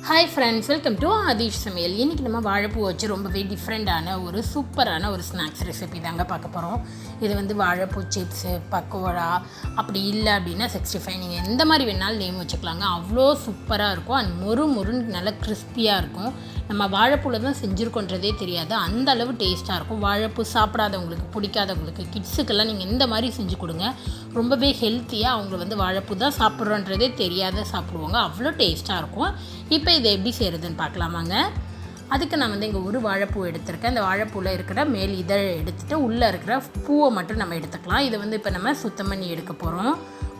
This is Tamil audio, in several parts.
Hi friends, welcome to Aadish சமையல். இன்றைக்கி நம்ம வாழைப்பூ வச்சு ரொம்பவே டிஃப்ரெண்ட்டான ஒரு சூப்பரான ஒரு ஸ்நாக்ஸ் ரெசிபி தாங்க பார்க்க போகிறோம். இது வாழைப்பூ சிப்ஸு, பக்கோடா, அப்படி இல்லை அப்படின்னா 65 நீங்கள் எந்த மாதிரி வேணாலும் நேம் வச்சுக்கலாங்க. அவ்வளோ சூப்பராக இருக்கும். அண்ட் மொறுன்னு நல்லா கிறிஸ்பியாக இருக்கும். நம்ம வாழைப்பூவில் தான் செஞ்சுருக்கோன்றதே தெரியாது, அந்த அளவு டேஸ்ட்டாக இருக்கும். வாழைப்பூ சாப்பிடாதவங்களுக்கு, பிடிக்காதவங்களுக்கு, கிட்ஸுக்கெல்லாம் நீங்கள் இந்த மாதிரி செஞ்சு கொடுங்க. ரொம்பவே ஹெல்த்தியாக அவங்க வாழைப்பூ தான் சாப்பிட்றோன்றதே தெரியாத சாப்பிடுவாங்க. அவ்வளோ டேஸ்ட்டாக இருக்கும். இப்போ இதை எப்படி செய்கிறதுன்னு பார்க்கலாமாங்க. அதுக்கு நான் இங்கே ஒரு வாழைப்பூ எடுத்திருக்கேன். இந்த வாழைப்பூவில் இருக்கிற மேல் இதழ் எடுத்துகிட்டு உள்ளே இருக்கிற பூவை மட்டும் நம்ம எடுத்துக்கலாம். இதை இப்போ நம்ம சுத்தம் பண்ணி எடுக்க போகிறோம்.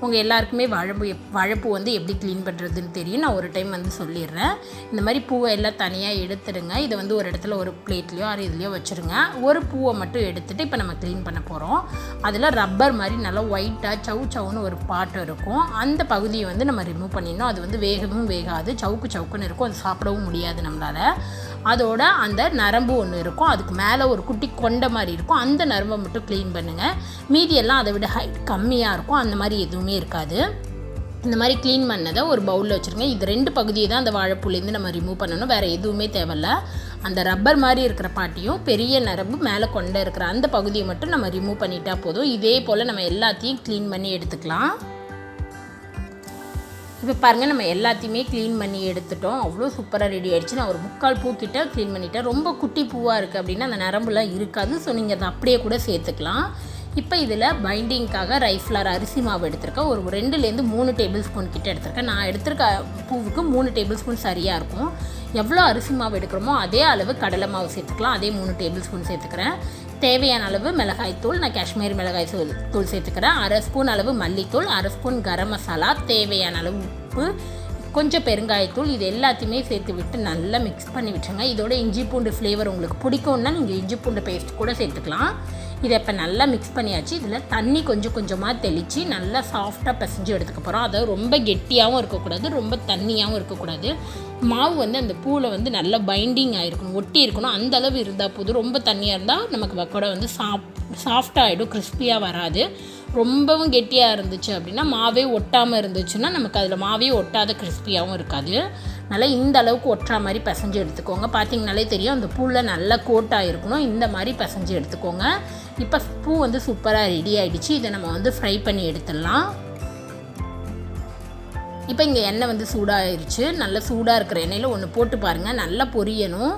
உங்கள் எல்லாருக்குமே வாழைப்பூ எப்படி க்ளீன் பண்ணுறதுன்னு தெரியும். நான் ஒரு டைம் சொல்லிடுறேன். இந்த மாதிரி பூவை எல்லாம் தனியாக எடுத்துடுங்க. இதை ஒரு இடத்துல ஒரு பிளேட்லேயோ இதுலேயோ வச்சுருங்க. ஒரு பூவை மட்டும் எடுத்துகிட்டு இப்போ நம்ம க்ளீன் பண்ண போகிறோம். அதில் ரப்பர் மாதிரி நல்லா ஒயிட்டாக சவுன்னு ஒரு பாட்டு இருக்கும். அந்த பகுதியை நம்ம ரிமூவ் பண்ணிடணும். அது வேகவும் வேகாது, சவுக்குன்னு இருக்கும். அது சாப்பிடவும் முடியாது நம்மளால். அதோட அந்த நரம்பு ஒன்று இருக்கும், அதுக்கு மேலே ஒரு குட்டி கொண்டை மாதிரி இருக்கும். அந்த நரம்பை மட்டும் க்ளீன் பண்ணுங்கள். மீதியெல்லாம் அதை விட ஹைட் கம்மியாக இருக்கும். அந்த மாதிரி எதுவுமே இருக்காது. இந்த மாதிரி க்ளீன் பண்ணதை ஒரு பவுலில் வச்சுருங்க. இது 2 பகுதியை தான் அந்த வாழைப்பூலேருந்து நம்ம ரிமூவ் பண்ணணும். வேறு எதுவுமே தேவையில்ல. அந்த ரப்பர் மாதிரி இருக்கிற பாட்டியும் பெரிய நரம்பு மேலே கொண்டை இருக்கிற அந்த பகுதியை மட்டும் நம்ம ரிமூவ் பண்ணிட்டா போதும். இதே போல் நம்ம எல்லாத்தையும் க்ளீன் பண்ணி எடுத்துக்கலாம். இப்போ பாருங்கள், நம்ம எல்லாத்தையுமே க்ளீன் பண்ணி எடுத்துட்டோம். அவ்வளோ சூப்பராக ரெடி ஆகிடுச்சு. நான் ஒரு 3/4 பூக்கிட்ட க்ளீன் பண்ணிட்டேன். ரொம்ப குட்டி பூவாக இருக்குது அப்படின்னா அந்த நரம்புலாம் இருக்காது. ஸோ நீங்கள் அதை அப்படியே கூட சேர்த்துக்கலாம். இப்போ இதில் பைண்டிங்காக ரைஸ் ஃப்ளார் அரிசி மாவு எடுத்திருக்கேன். ஒரு 2லேருந்து 3 டேபிள் ஸ்பூன் கிட்ட எடுத்திருக்கேன். நான் எடுத்திருக்க பூவுக்கு 3 டேபிள் ஸ்பூன் சரியாக இருக்கும். எவ்வளோ அரிசி மாவு எடுக்கிறோமோ அதே அளவு கடலை மாவு சேர்த்துக்கலாம். அதே 3 டேபிள் ஸ்பூன் சேர்த்துக்கிறேன். தேவையான அளவு மிளகாய்த்தூள், நான் காஷ்மீரி மிளகாய் தூள் சேர்த்துக்கிறேன். 1/2 ஸ்பூன் அளவு மல்லித்தூள், 1/2 ஸ்பூன் கரம் மசாலா, தேவையான அளவு உப்பு, கொஞ்சம் பெருங்காயத்தூள். இது எல்லாத்தையுமே சேர்த்து விட்டு நல்லா மிக்ஸ் பண்ணி விட்டுருங்க. இதோட இஞ்சி பூண்டு ஃப்ளேவர் உங்களுக்கு பிடிக்கும்னா நீங்கள் இஞ்சி பூண்டு பேஸ்ட் கூட சேர்த்துக்கலாம். இதை இப்போ நல்லா மிக்ஸ் பண்ணியாச்சு. இதில் தண்ணி கொஞ்சமாக தெளித்து நல்லா சாஃப்டாக பிசைஞ்சு எடுத்துக்க போகிறோம். அதாவது ரொம்ப கெட்டியாகவும் இருக்கக்கூடாது, ரொம்ப தண்ணியாகவும் இருக்கக்கூடாது. மாவு அந்த பூவில் நல்லா பைண்டிங் ஆகிருக்கணும், ஒட்டி இருக்கணும். அந்த அளவு இருந்தால் போதும். ரொம்ப தண்ணியாக இருந்தால் நமக்கு பக்கோடா சாஃப்டாக ஆகிடும், கிறிஸ்பியாக வராது. ரொம்பவும் கெட்டியாக இருந்துச்சு அப்படின்னா, மாவே ஒட்டாமல் இருந்துச்சுன்னா நமக்கு அதில் மாவே ஒட்டாத கிறிஸ்பியாகவும் இருக்காது. நல்லா இந்த அளவுக்கு ஒட்டுற மாதிரி பிசைஞ்சு எடுத்துக்கோங்க. பார்த்திங்கனாலே தெரியும், அந்த பூவில் நல்லா கோட்டாக இருக்கணும். இந்த மாதிரி பிசைஞ்சு எடுத்துக்கோங்க. இப்போ பூ சூப்பராக ரெடி ஆகிடுச்சு. இதை நம்ம ஃப்ரை பண்ணி எடுத்துடலாம். இப்போ இங்கே எண்ணெய் சூடாகிருச்சு. நல்லா சூடாக இருக்கிற எண்ணெயில் ஒன்று போட்டு பாருங்கள். நல்லா பொரியணும்.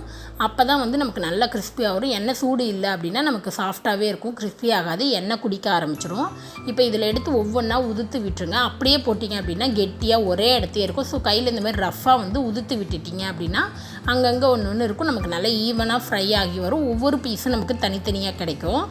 அப்போ தான் நமக்கு நல்லா கிறிஸ்பியாக வரும். எண்ணெய் சூடு இல்லை அப்படின்னா நமக்கு சாஃப்டாகவே இருக்கும், கிறிஸ்பி ஆகாது, எண்ணெய் குடிக்க ஆரம்பிச்சிடும். இப்போ இதில் எடுத்து ஒவ்வொன்றா உதுத்து விட்டுருங்க. அப்படியே போட்டிங்க அப்படின்னா கெட்டியாக ஒரே இடத்தையே இருக்கும். ஸோ கையில் இந்த மாதிரி ரஃப்பாக உதுத்து விட்டுட்டிங்க அப்படின்னா அங்கங்கே ஒன்று இருக்கும். நமக்கு நல்லா ஈவனாக ஃப்ரை ஆகி வரும். ஒவ்வொரு பீஸும் நமக்கு தனித்தனியாக கிடைக்கும்.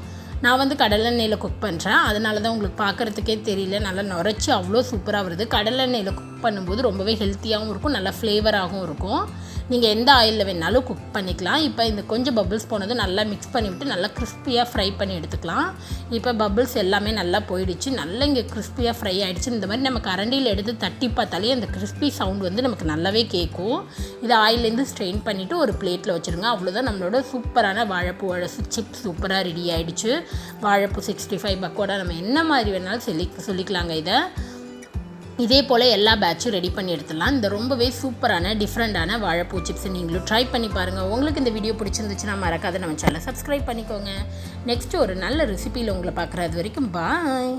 நான் கடலெண்ணெயில் குக் பண்ணுறேன், அதனால தான் உங்களுக்கு பார்க்குறதுக்கே தெரியல. நல்லா நுரைச்சி அவ்வளோ சூப்பராக வருது. கடலெண்ணெயில் குக் பண்ணும்போது ரொம்பவே ஹெல்த்தியாகவும் இருக்கும், நல்லா ஃப்ளேவராகவும் இருக்கும். நீங்கள் எந்த ஆயிலில் வேணாலும் குக் பண்ணிக்கலாம். இப்போ இந்த கொஞ்சம் பபிள்ஸ் போனது நல்லா மிக்ஸ் பண்ணிவிட்டு நல்லா கிறிஸ்பியாக ஃப்ரை பண்ணி எடுத்துக்கலாம். இப்போ பபிள்ஸ் எல்லாமே நல்லா போயிடுச்சு. நல்லா இங்கே கிறிஸ்பியாக ஃப்ரை ஆகிடுச்சு. இந்த மாதிரி நம்ம கரண்டியில் எடுத்து தட்டி பார்த்தாலே அந்த கிறிஸ்பி சவுண்ட் நமக்கு நல்லாவே கேட்கும். இதை ஆயிலேருந்து ஸ்ட்ரெயின் பண்ணிவிட்டு ஒரு பிளேட்டில் வச்சுருங்க. அவ்வளோதான், நம்மளோட சூப்பரான வாழைப்பூ சிப்ஸ் சூப்பராக ரெடி ஆகிடுச்சு. வாழைப்பூ 65 பக்கோடா நம்ம என்ன மாதிரி வேணாலும் சொல்லிக்கலாங்க. இதே போல் எல்லா பேட்சும் ரெடி பண்ணி எடுத்துடலாம். இந்த ரொம்பவே சூப்பரான டிஃப்ரெண்ட்டான வாழைப்பூ சிப்ஸை நீங்களும் ட்ரை பண்ணி பாருங்கள். உங்களுக்கு இந்த வீடியோ பிடிச்சிருந்துச்சுன்னா மறக்காத நம்ம சேனலை சப்ஸ்கிரைப் பண்ணிக்கோங்க. நெக்ஸ்ட்டு ஒரு நல்ல ரெசிபியில் உங்களை பார்க்குறது வரைக்கும் பாய்.